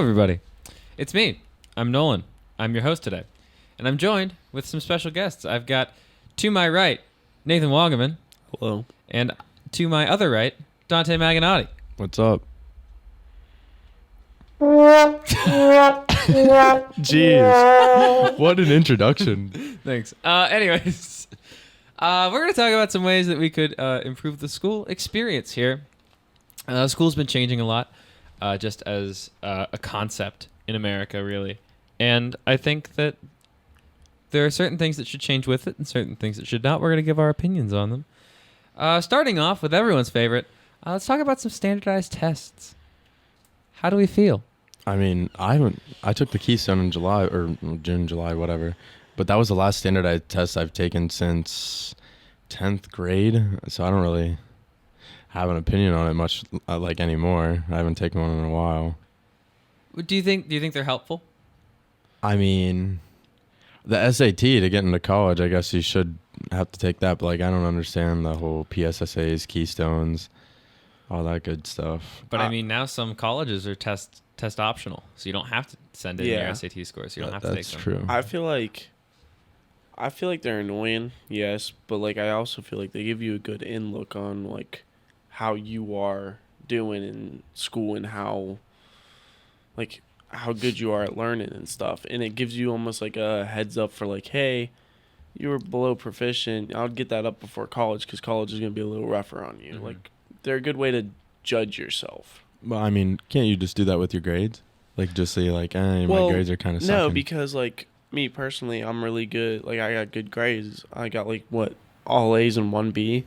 everybody. It's me. I'm Nolan. I'm your host today. And I'm joined with some special guests. I've got, to my right, Nathan Wagaman. Hello. And to my other right, Dante Maganotti. What's up? Jeez. What an introduction. Thanks. Anyways, we're going to talk about some ways that we could improve the school experience here. School's been changing a lot, just as a concept in America, really. And I think that there are certain things that should change with it and certain things that should not. We're going to give our opinions on them. Starting off with everyone's favorite, let's talk about some standardized tests. How do we feel? I mean, I took the Keystone in July or June, July, whatever. But that was the last standardized test I've taken since 10th grade. So I don't really have an opinion on it much anymore. I haven't taken one in a while. Do you think they're helpful? I mean, the SAT to get into college, I guess you should have to take that. But I don't understand the whole PSSAs, Keystones, all that good stuff. But I mean, now some colleges are test optional, so you don't have to send in your SAT scores. You don't have to take them. That's true. I feel like they're annoying, yes, but I also feel like they give you a good in look on how you are doing in school and how good you are at learning and stuff, and it gives you almost a heads up for hey, you were below proficient. I'll get that up before college because college is going to be a little rougher on you. Mm-hmm. They're a good way to judge yourself. Well, I mean, can't you just do that with your grades? Just say my grades are kind of sucking. No, because me personally, I'm really good. I got good grades. I got all A's and 1B,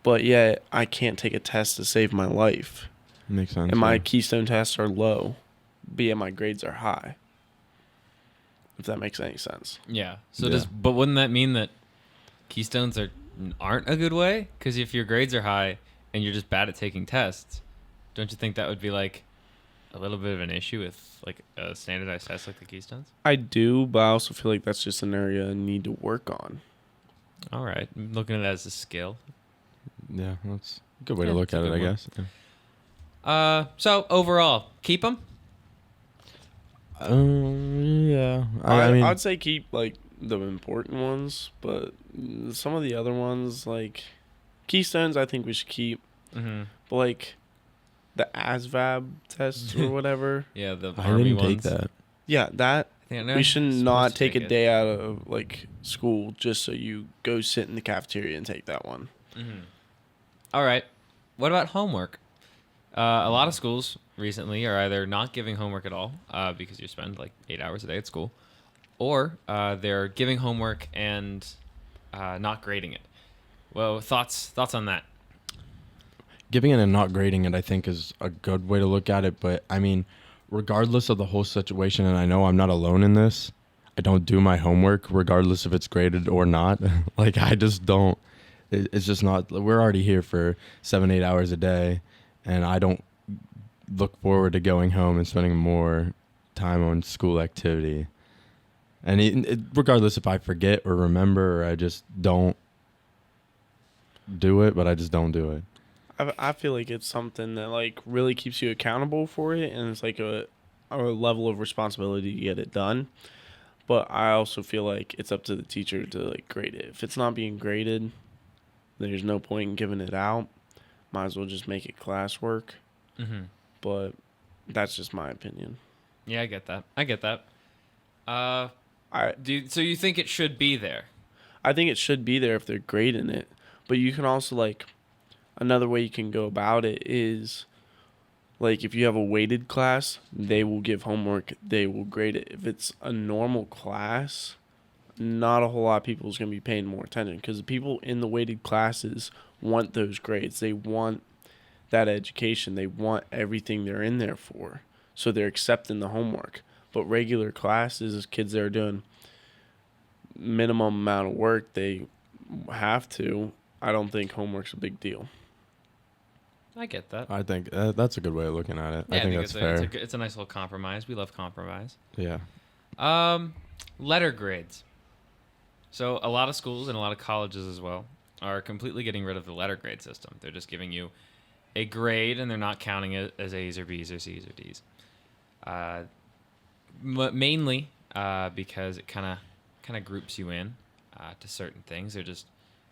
but yet I can't take a test to save my life. Makes sense. And my Keystone tests are low, but yet my grades are high. If that makes any sense. Yeah. So but wouldn't that mean that Keystones aren't a good way? Because if your grades are high and you're just bad at taking tests, don't you think that would be a little bit of an issue with a standardized test like the Keystones? I do, but I also feel that's just an area I need to work on. All right. I'm looking at it as a skill. Yeah, that's a good way to look at it, I guess. Yeah. So overall, keep them? Yeah. I mean, I'd say keep the important ones, but some of the other ones Keystones, I think we should keep. Mm-hmm. But the ASVAB tests or whatever. Yeah, the I Army didn't ones. take that. Yeah, that. We should not take a it. day out of school just so you go sit in the cafeteria and take that one. Mm-hmm. All right. What about homework? A lot of schools recently are either not giving homework at all because you spend 8 hours a day at school, or they're giving homework and not grading it. Well, thoughts on that? Giving it and not grading it, I think, is a good way to look at it. But, I mean, regardless of the whole situation, and I know I'm not alone in this, I don't do my homework regardless if it's graded or not. I just don't. It's just not. We're already here for 7-8 hours a day, and I don't look forward to going home and spending more time on school activity. And regardless if I forget or remember or I just don't do it, but I just don't do it. I feel it's something that really keeps you accountable for it, and it's a level of responsibility to get it done. But I also feel it's up to the teacher to grade it. If it's not being graded, there's no point in giving it out. Might as well just make it classwork. Mm-hmm. But that's just my opinion. Yeah, I get that. So you think it should be there? I think it should be there if they're grading it. But you can also another way you can go about it is if you have a weighted class, they will give homework, they will grade it. If it's a normal class, not a whole lot of people is going to be paying more attention because the people in the weighted classes want those grades. They want that education. They want everything they're in there for. So they're accepting the homework. But regular classes, kids that are doing minimum amount of work, they have to. I don't think homework's a big deal. I get that. I think that's a good way of looking at it. Yeah, I think that's fair. It's a nice little compromise. We love compromise. Yeah. Letter grades. So a lot of schools and a lot of colleges as well are completely getting rid of the letter grade system. They're just giving you a grade, and they're not counting it as A's or B's or C's or D's. mainly because it kind of groups you in to certain things. They're just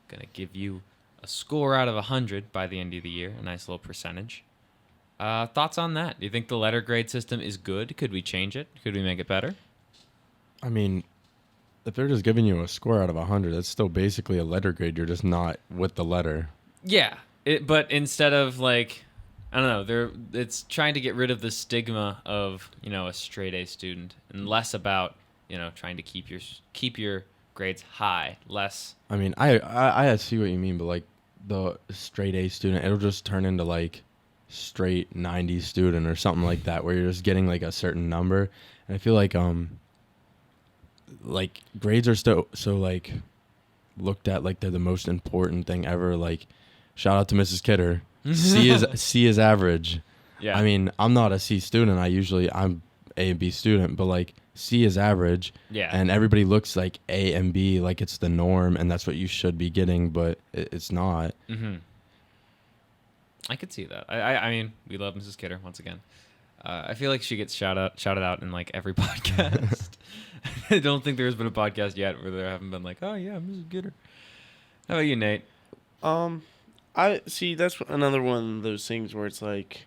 gonna give you a score out of 100 by the end of the year, a nice little percentage. Thoughts on that? Do you think the letter grade system is good? Could we change it? Could we make it better? I mean, if they're just giving you a score out of 100, that's still basically a letter grade. You're just not with the letter. Yeah, but instead of like, I don't know, it's trying to get rid of the stigma of, you know, a straight A student and less about, you know, trying to keep your grades high. Less. I mean, I see what you mean, but like the straight A student, it'll just turn into like straight 90 student or something like that, where you're just getting like a certain number. And I feel like grades are still so like looked at like they're the most important thing ever. Like, shout out to Mrs. Kidder. C is average. Yeah. I mean, I'm not a C student. I'm A and B student, but like C is average. Yeah. And everybody looks like A and B like it's the norm and that's what you should be getting, but it's not. Mm-hmm. I could see that. I mean, we love Mrs. Kidder once again. I feel like she gets shouted out in like every podcast. I don't think there's been a podcast yet where there haven't been like, oh yeah, Mrs. Kidder. How about you, Nate? I see that's another one of those things where it's like,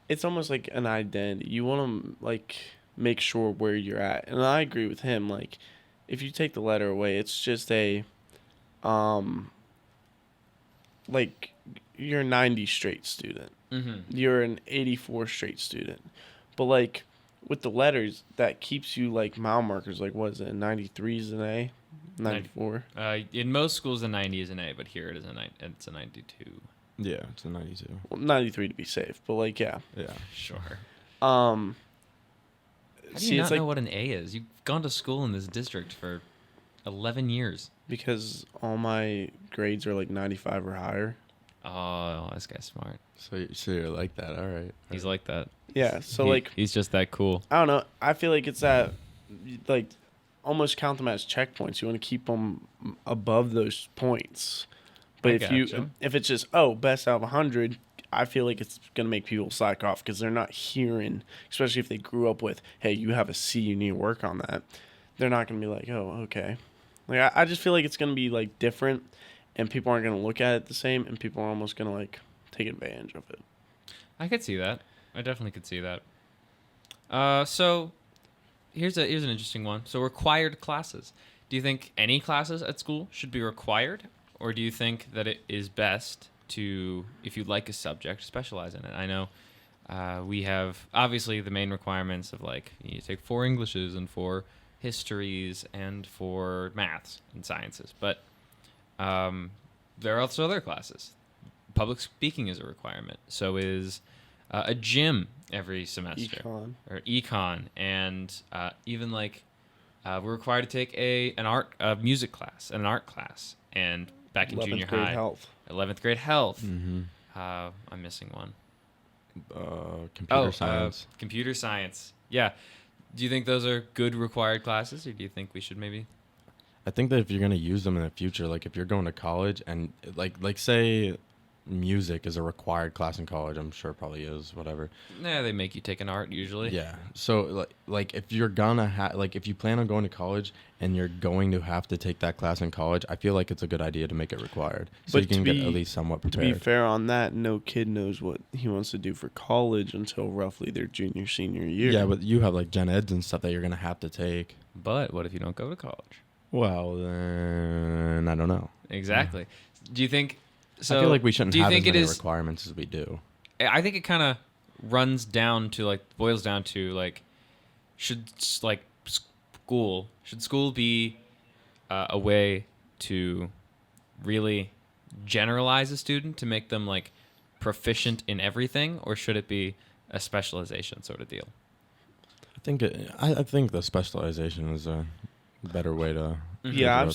it's almost like an identity. You want to like make sure where you're at, and I agree with him. Like, if you take the letter away, it's just a, like you're a 90 straight student. Mm-hmm. You're an 84 straight student, but like with the letters, that keeps you like mile markers. Like, what is it? 93 is an A, 94. In most schools, a 90 is an A, but here it's a 92. Yeah, it's a 92. Well, 93 to be safe, but like yeah. Sure. How How do you not know what an A is? You've gone to school in this district for 11 years. Because all my grades are like 95 or higher. Oh, this guy's smart. So you're like that, all right. He's like that. Yeah, so He's just that cool. I don't know. I feel like it's that, like, almost count them as checkpoints. You want to keep them above those points. But if it's just, best out of 100, I feel like it's going to make people slack off because they're not hearing, especially if they grew up with, hey, you have a C, you need to work on that. They're not going to be like, oh, okay. Like, I just feel like it's going to be, like, different, and people aren't going to look at it the same, and people are almost going to, like, take advantage of it. I could see that. I definitely could see that. So here's an interesting one. So required classes. Do you think any classes at school should be required, or do you think that it is best to, if you like a subject, specialize in it? I know we have obviously the main requirements of like you need to take 4 Englishes and 4 histories and 4 maths and sciences, but there are also other classes. Public speaking is a requirement. So is a gym every semester, econ, and even like we're required to take a music class, an art class, and back in junior high, 11th grade health. Mm-hmm. I'm missing one. Computer science. Computer science. Yeah. Do you think those are good required classes, or do you think we should maybe? I think that if you're gonna use them in the future, like if you're going to college and like say music is a required class in college, I'm sure it probably is, whatever. Yeah, they make you take an art usually. Yeah. So like if you're gonna if you plan on going to college and you're going to have to take that class in college, I feel like it's a good idea to make it required, so you can get at least somewhat prepared. To be fair on that, no kid knows what he wants to do for college until roughly their junior, senior year. Yeah, but you have like gen eds and stuff that you're gonna have to take. But what if you don't go to college? Well, then I don't know. Exactly. Do you think? So I feel like we shouldn't have as many requirements as we do. I think it kind of boils down to like, should school be a way to really generalize a student to make them like proficient in everything, or should it be a specialization sort of deal? I think the specialization is a better way to. Yeah, I've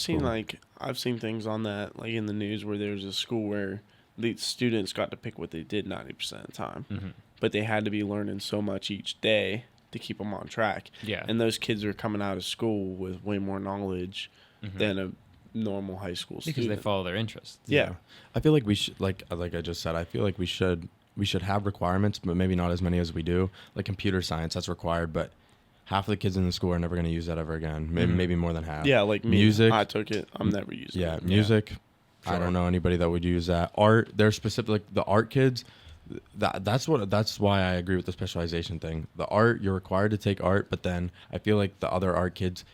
seen things on that, like in the news, where there was a school where the students got to pick what they did 90% of the time, but they had to be learning so much each day to keep them on track. Yeah, and those kids are coming out of school with way more knowledge than a normal high school student because they follow their interests. Yeah, I feel like we should, like I just said, I feel like we should we should have requirements, but maybe not as many as we do. Like computer science, that's required, but half of the kids in the school are never going to use that ever again. Maybe more than half. Yeah, like me. Music. I took it. I'm never using Yeah, it. music. Sure. I don't know anybody that would use that. Art, they're specific. Like the art kids. That's why I agree with the specialization thing. The art, you're required to take art, but then I feel like the other art kids,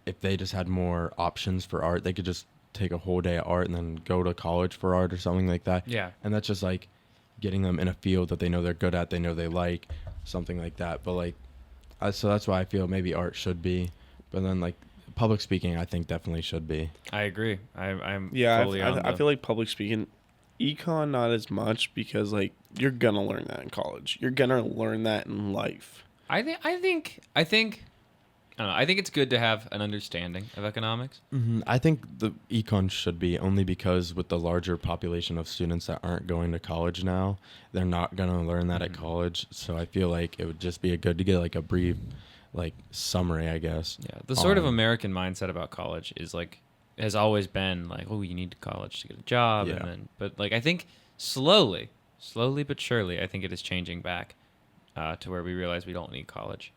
if they just had more options for art, they could just take a whole day of art and then go to college for art or something like that. Yeah. And that's just like getting them in a field that they know they're good at, they know they like, something like that. But like, so that's why I feel maybe art should be, but then like public speaking, I think definitely should be. I agree. I'm Yeah, fully I feel like public speaking, econ not as much because like you're gonna learn that in college. You're gonna learn that in life. I think I don't know. I think it's good to have an understanding of economics. I think the econ should be, only because with the larger population of students that aren't going to college now, they're not going to learn that at college. So I feel like it would just be good to get like a brief like summary, I guess. Yeah, the sort of American mindset about college is like has always been like, oh, you need college to get a job, Yeah. but like I think slowly but surely, I think it is changing back to where we realize we don't need college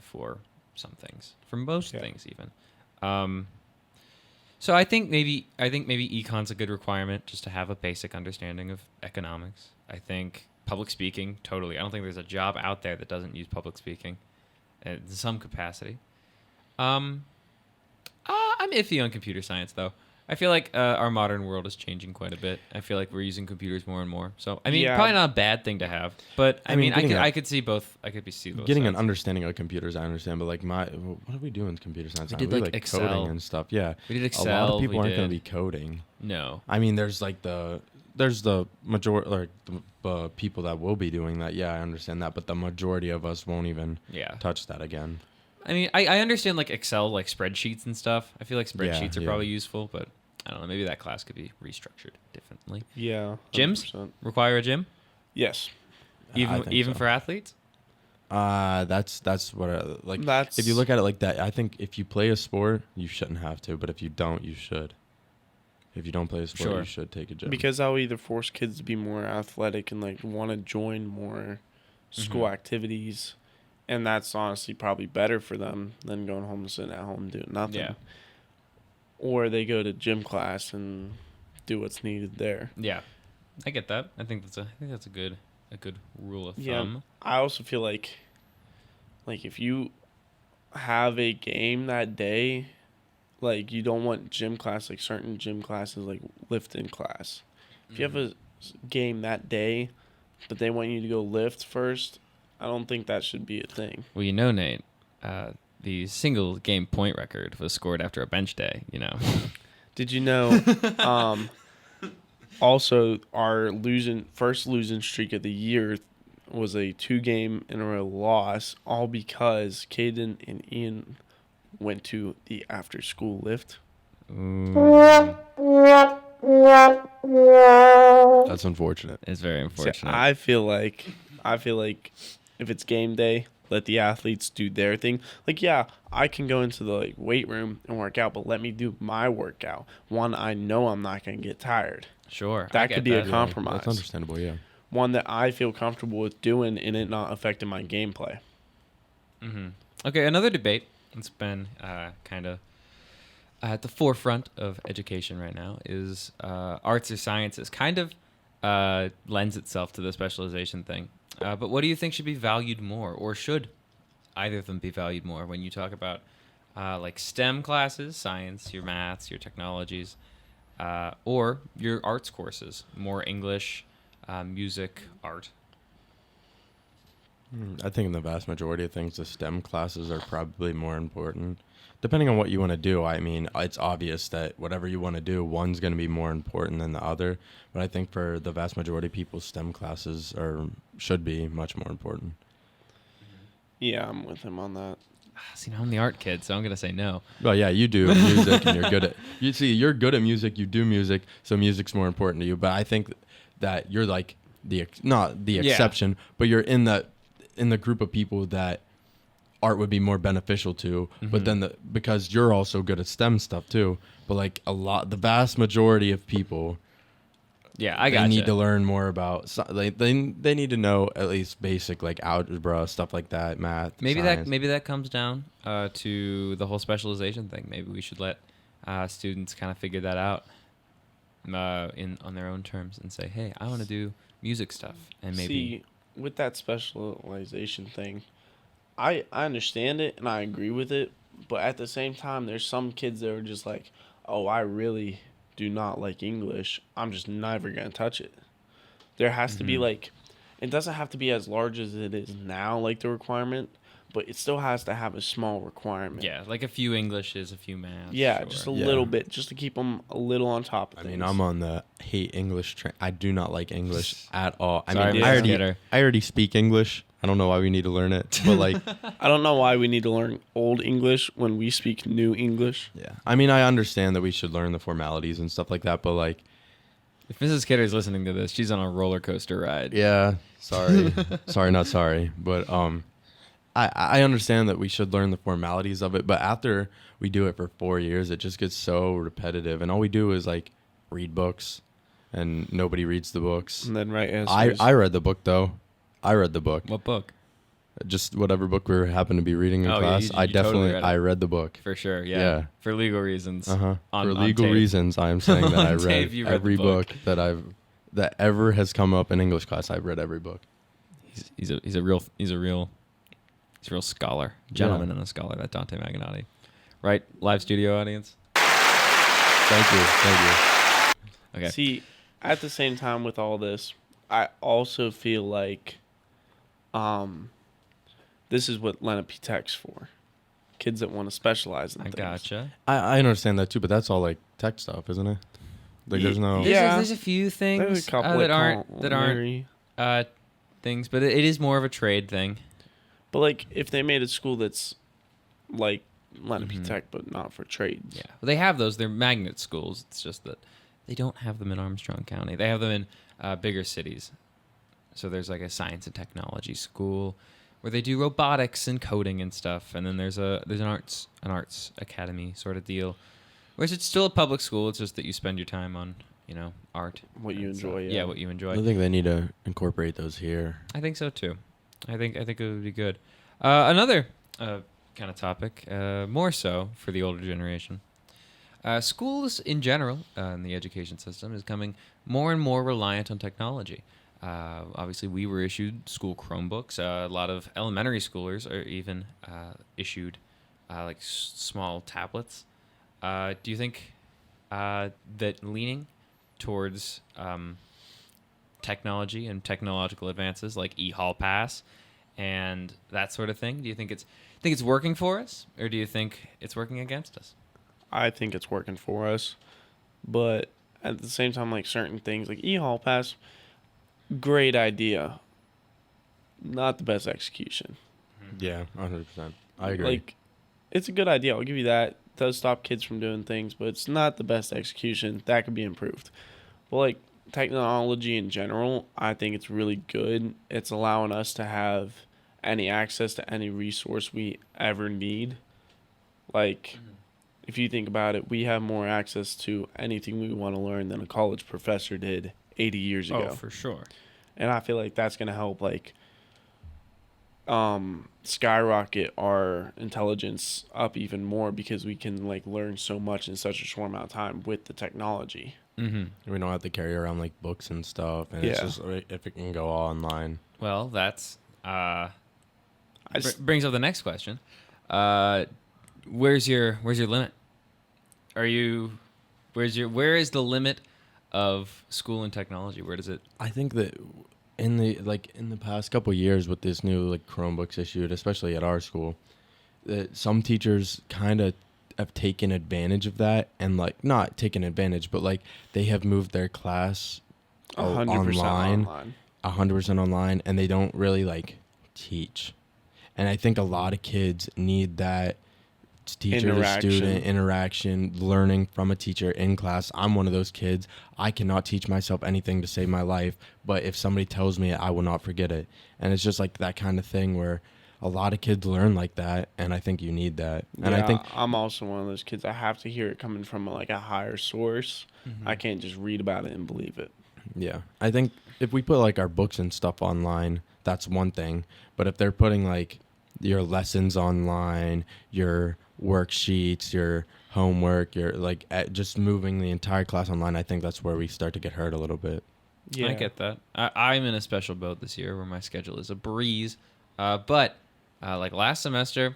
for some things, for most things even. So I think maybe econ's a good requirement just to have a basic understanding of economics. I think public speaking, totally. I don't think there's a job out there that doesn't use public speaking in some capacity. I'm iffy on computer science though. I feel like our modern world is changing quite a bit. I feel like we're using computers more and more. So I mean, probably not a bad thing to have, but I mean, I could see both. I could see both. Getting sides. an understanding of computers, I understand, but like what do we do in computer science? We did, We like, Excel. coding and stuff. Yeah, We did a Excel. lot of people we aren't going to did- be coding. No. I mean, there's the majority, like the people that will be doing that. Yeah, I understand that, but the majority of us won't even Yeah. touch that again. I mean, I understand like Excel, like spreadsheets and stuff. I feel like spreadsheets are yeah. probably useful, but I don't know. Maybe that class could be restructured differently. Yeah. Gyms 100%. require a gym, Yes. even think so. for athletes. That's what That's if you look at it like that, I think if you play a sport, you shouldn't have to, but if you don't, you should. If you don't play a sport, Sure. you should take a gym. because that will either force kids to be more athletic and like want to join more school activities, and that's honestly probably better for them than going home and sitting at home doing nothing. Yeah. Or they go to gym class and do what's needed there. Yeah, I get that. I think that's a good rule of thumb. I also feel like if you have a game that day, like you don't want gym class, like certain gym classes, like lifting class. If you have a game that day, but they want you to go lift first, I don't think that should be a thing. Well, you know, Nate, the single game point record was scored after a bench day. You know. Did you know? Also, our first losing streak of the year was a 2-game in a row loss, all because Caden and Ian went to the after-school lift. That's unfortunate. It's very So unfortunate. I feel like if it's game day, let the athletes do their thing. Like, yeah, I can go into the weight room and work out, but let me do my workout. One, I know I'm not going to get tired. Sure, I That get could be a that. compromise. That's understandable, yeah. One that I feel comfortable with doing and it not affecting my gameplay. Okay, another debate that's been kind of at the forefront of education right now is arts or sciences. Kind of lends itself to the specialization thing. But what do you think should be valued more, or should either of them be valued more when you talk about like STEM classes, science, your maths, your technologies, or your arts courses, more English, music, art? I think in the vast majority of things, the STEM classes are probably more important. Depending on what you want to do, I mean, it's obvious that whatever you want to do, one's going to be more important than the other. But I think for the vast majority of people, STEM classes should be much more important. Yeah, I'm with him on that. See, now I'm the art kid, so I'm gonna say no. Well, yeah, you do music, and you're good at. You see, you're good at music. You do music, so music's more important to you. But I think that you're like not the exception, but you're in the group of people that art would be more beneficial to. But then because you're also good at STEM stuff too. But like the vast majority of people Yeah, I they gotcha. need to learn more about. They need to know at least basic like algebra, stuff like that, math. Science. Maybe that comes down to the whole specialization thing. Maybe we should let students kind of figure that out on their own terms and say, hey, I want to do music stuff, and maybe See, with that specialization thing, I understand it and I agree with it, but at the same time, there's some kids that are just like, oh, I really do not like English. I'm just never gonna touch it. There has to be like, it doesn't have to be as large as it is now, like the requirement, but it still has to have a small requirement. yeah, like a few Englishes, a few maths. Yeah, sure. just a Yeah. little bit, just to keep them a little on top of I things. mean, I'm on the hate English train. I do not like English at all. I Sorry, mean, Mr. I already speak English. I don't know why we need to learn it, but like, I don't know why we need to learn old English when we speak new English. yeah. I mean, I understand that we should learn the formalities and stuff like that, but like, If Mrs. Kidder's listening to this, she's on a roller coaster ride. yeah, sorry, not sorry, but I understand that we should learn the formalities of it, but after we do it for 4 years, it just gets so repetitive, and all we do is like read books, and nobody reads the books. And then write essays. I read the book though. I read the book. What book? Just whatever book we happened to be reading in Oh, yeah, class. you I totally definitely read it. I read the book. For sure, yeah. Yeah. For legal reasons. For On legal tape. reasons, I am saying that I On tape, read you read the every book. book that ever has come up in English class. I've read every book. He's a real scholar, gentleman and a scholar. That Dante Maganotti, right? Live studio audience. Thank you. Okay. See, at the same time with all this, I also feel like this is what Lenape Tech's for. Kids that want to specialize in I things. gotcha. I understand that too, but that's all like tech stuff, isn't it? Like there's no. Yeah. There's a few things There's a couple that like aren't things, but it is more of a trade thing. But like if they made a school that's like Lenape Mhm. Tech but not for trades. Yeah, well, they have those. They're magnet schools. It's just that they don't have them in Armstrong County. They have them in bigger cities. So there's like a science and technology school where they do robotics and coding and stuff, and then there's an arts academy sort of deal, whereas it's still a public school. It's just that you spend your time on art. What you and stuff. enjoy, Yeah, yeah. what you enjoy. I think they need to incorporate those here. I think so too. I think it would be good. Another kind of topic, more so for the older generation. Schools in general, in the education system, is becoming more and more reliant on technology. Obviously, we were issued school Chromebooks. A lot of elementary schoolers are even issued like small tablets. Do you think that leaning towards technology and technological advances like e-hall pass and that sort of thing, do you think it's working for us, or do you think it's working against us? I think it's working for us. But at the same time, like certain things like e-hall pass, great idea. Not the best execution. Yeah, 100%. I agree. Like, it's a good idea. I'll give you that. It does stop kids from doing things, but it's not the best execution. That could be improved. But like technology in general, I think it's really good. It's allowing us to have any access to any resource we ever need. Like, if you think about it, we have more access to anything we want to learn than a college professor did 80 years ago. Oh, for sure. And I feel like that's going to help, like, skyrocket our intelligence up even more because we can, like, learn so much in such a short amount of time with the technology. Mm-hmm. We don't have to carry around like books and stuff, and it's Yeah. just like, if it can go all online. Well, that's I just, brings up the next question. Where's your limit? Where is the limit of school and technology? Where does it? I think that in the past couple of years with this new like Chromebooks issued, especially at our school, that some teachers kind of have taken advantage of that, and like not taken advantage, but like they have moved their class 100% online. 100% online, and they don't really like teach. And I think a lot of kids need that teacher to student interaction, learning from a teacher in class. I'm one of those kids. I cannot teach myself anything to save my life, but if somebody tells me it, I will not forget it. And it's just like that kind of thing where a lot of kids learn like that, and I think you need that. And I think I'm also one of those kids. I have to hear it coming from like a higher source. Mhm. I can't just read about it and believe it. Yeah, I think if we put like our books and stuff online, that's one thing. But if they're putting like your lessons online, your worksheets, your homework, your like just moving the entire class online, I think that's where we start to get hurt a little bit. Yeah. I get that. I'm in a special boat this year where my schedule is a breeze. But like last semester,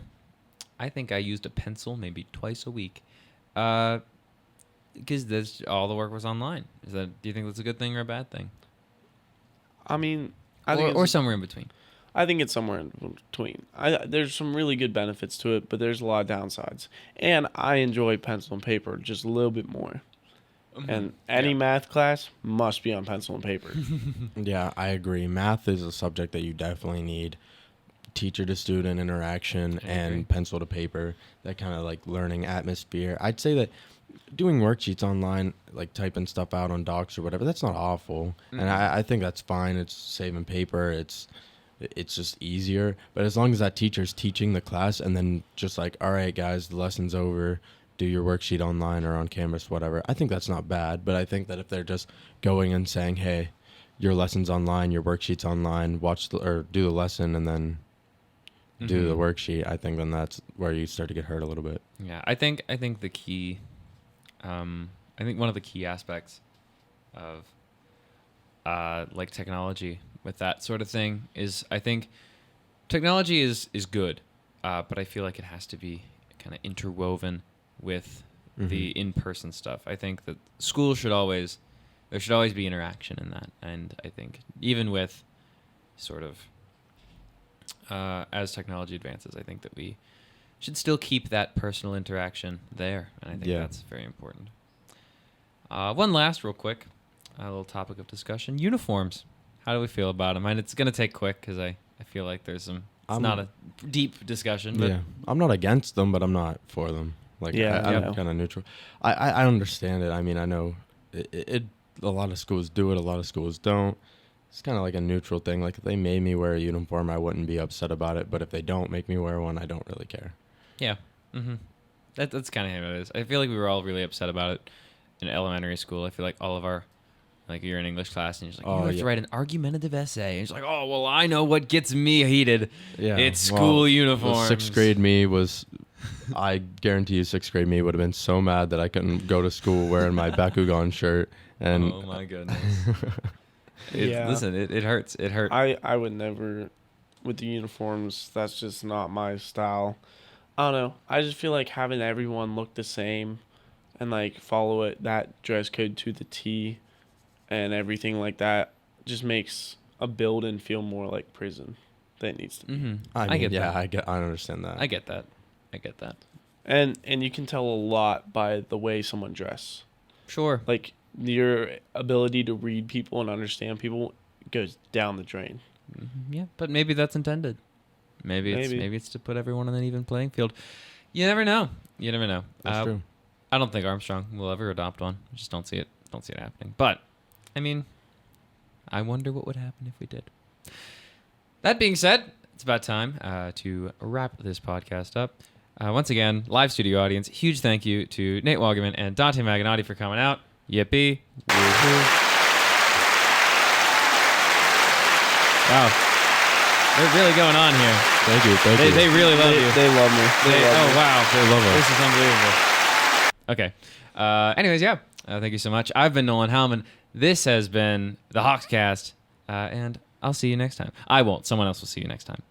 I think I used a pencil maybe twice a week. Because all the work was online. Do you think that's a good thing or a bad thing? I mean, I think Or somewhere in between. I think it's somewhere in between. There's some really good benefits to it, but there's a lot of downsides. And I enjoy pencil and paper just a little bit more. And any math class must be on pencil and paper. Yeah, I agree. Math is a subject that you definitely need teacher to student interaction and pencil to paper, that kind of like learning atmosphere. I'd say that doing worksheets online, like typing stuff out on docs or whatever, that's not awful. And I think that's fine. It's saving paper. It's just easier. But as long as that teacher's teaching the class and then just like, all right, guys, the lesson's over, do your worksheet online or on Canvas, whatever, I think that's not bad. But I think that if they're just going and saying, hey, your lesson's online, your worksheet's online, or do the lesson and then do the worksheet, I think then that's where you start to get hurt a little bit. Yeah, I think the key, I think one of the key aspects of like technology with that sort of thing is, I think technology is good, but I feel like it has to be kind of interwoven with the in-person stuff. I think that there should always be interaction in that, and I think even with sort of as technology advances, I think that we should still keep that personal interaction there, and I think that's very important. One last real quick, a little topic of discussion: uniforms. How do we feel about them? And it's going to take quick because I feel like there's it's not a deep discussion. But I'm not against them, but I'm not for them. Like, I'm kind of neutral. I understand it. I mean, I know it. A lot of schools do it. A lot of schools don't. It's kind of like a neutral thing. Like, if they made me wear a uniform, I wouldn't be upset about it. But if they don't make me wear one, I don't really care. Yeah. That's kind of how it is. I feel like we were all really upset about it in elementary school. I feel like all of our, like, you're in English class and you're just like, you have to write an argumentative essay. And it's like, oh, well, I know what gets me heated. Yeah. It's school uniforms. Sixth grade me was, I guarantee you 6th grade me would have been so mad that I couldn't go to school wearing my Bakugan shirt. And oh, my goodness. Listen, it hurts. It hurt. I would never, with the uniforms, that's just not my style. I don't know. I just feel like having everyone look the same and, like, follow that dress code to the T and everything like that just makes a building feel more like prison than it needs to be. I get that. I understand that. I get that. And you can tell a lot by the way someone dress. Sure. Like, your ability to read people and understand people goes down the drain. Yeah, but maybe that's intended. Maybe it's to put everyone on an even playing field. You never know. That's true. I don't think Armstrong will ever adopt one. I just don't see it happening. But I mean, I wonder what would happen if we did. That being said, it's about time to wrap this podcast up. Once again, live studio audience, huge thank you to Nate Wagaman and Dante Maganotti for coming out. Yippee. Wow. They're really going on here. Thank you. They really love you. They love me. Oh, wow. They love us. This is unbelievable. Okay. Anyways, yeah. Thank you so much. I've been Nolan Howman. This has been the HAWKS Cast, and I'll see you next time. I won't. Someone else will see you next time.